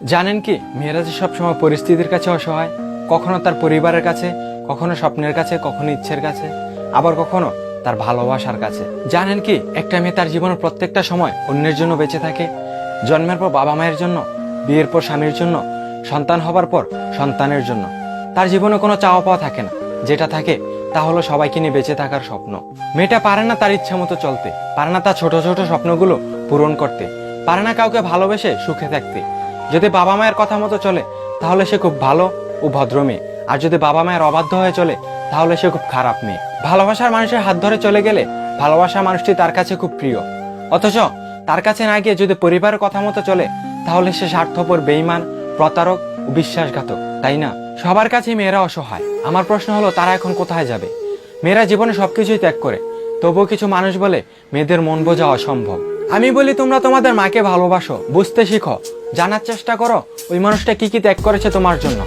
জানেন কি, মেয়েরা যে সবসময় পরিস্থিতির কাছে অসহায়, কখনো তার পরিবারের কাছে, কখনো স্বপ্নের কাছে, কখনো ইচ্ছের কাছে, আবার কখনো তার ভালোবাসার কাছে। জানেন কি, একটা মেয়ে তার জীবনের প্রত্যেকটা সময় অন্যের জন্য বেঁচে থাকে। জন্মের পর বাবা মায়ের জন্য, বিয়ের পর স্বামীর জন্য, সন্তান হবার পর সন্তানের জন্য। তার জীবনে কোনো চাওয়া পাওয়া থাকে না, যেটা থাকে তা হলো সবাইকে নিয়ে বেঁচে থাকার স্বপ্ন। মেয়েটা পারে না তার ইচ্ছা মতো চলতে, পারে না তার ছোট ছোট স্বপ্নগুলো পূরণ করতে, পারে না কাউকে ভালোবেসে সুখে থাকতে। যদি বাবা মায়ের কথা মতো চলে তাহলে সে খুব ভালো ও ভদ্র মেয়ে, আর যদি বাবা মায়ের অবাধ্য হয়ে চলে তাহলে সে খুব খারাপ মেয়ে। ভালোবাসার মানুষের হাত ধরে চলে গেলে ভালোবাসা মানুষটি তার কাছে খুব প্রিয়, অথচ তার কাছে না গিয়ে যদি পরিবারের কথা মতো চলে তাহলে সে স্বার্থপর, বেঈমান, প্রতারক ও বিশ্বাসঘাতক, তাই না? সবার কাছেই মেয়েরা অসহায়। আমার প্রশ্ন হলো, তারা এখন কোথায় যাবে? মেয়েরা জীবনে সবকিছুই ত্যাগ করে, তবুও কিছু মানুষ বলে মেয়েদের মন বোঝা অসম্ভব। আমি বলি, তোমরা তোমাদের মাকে ভালোবাসো, বুঝতে শিখো, জানার চেষ্টা করো ওই মানুষটা কি কি ত্যাগ করেছে তোমার জন্য।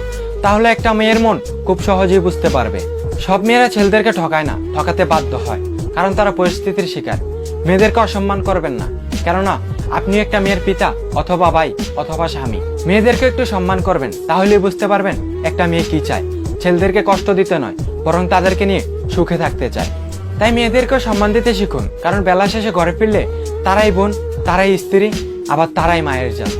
তাহলে একটা মেয়ের মন খুব সহজেই বুঝতে পারবে। সব মেয়েরা ছেলেদেরকে ঠকায় না, ঠকাতে বাধ্য হয়, কারণ তারা পরিস্থিতির শিকার। মেয়েদেরকে অসম্মান করবেন না, কেননা আপনি একটা মেয়ের পিতা অথবা ভাই অথবা স্বামী। মেয়েদেরকে একটু সম্মান করবেন, তাহলেই বুঝতে পারবেন একটা মেয়ে কি চায়। ছেলেদেরকে কষ্ট দিতে নয়, বরং তাদেরকে নিয়ে সুখে থাকতে চায়। তাই মেয়েদেরকেও সম্মান দিতে শিখুন, কারণ বেলা শেষে ঘরে ফিরলে তারাই বোন, তারাই স্ত্রী, আবার তারাই মায়ের জাত।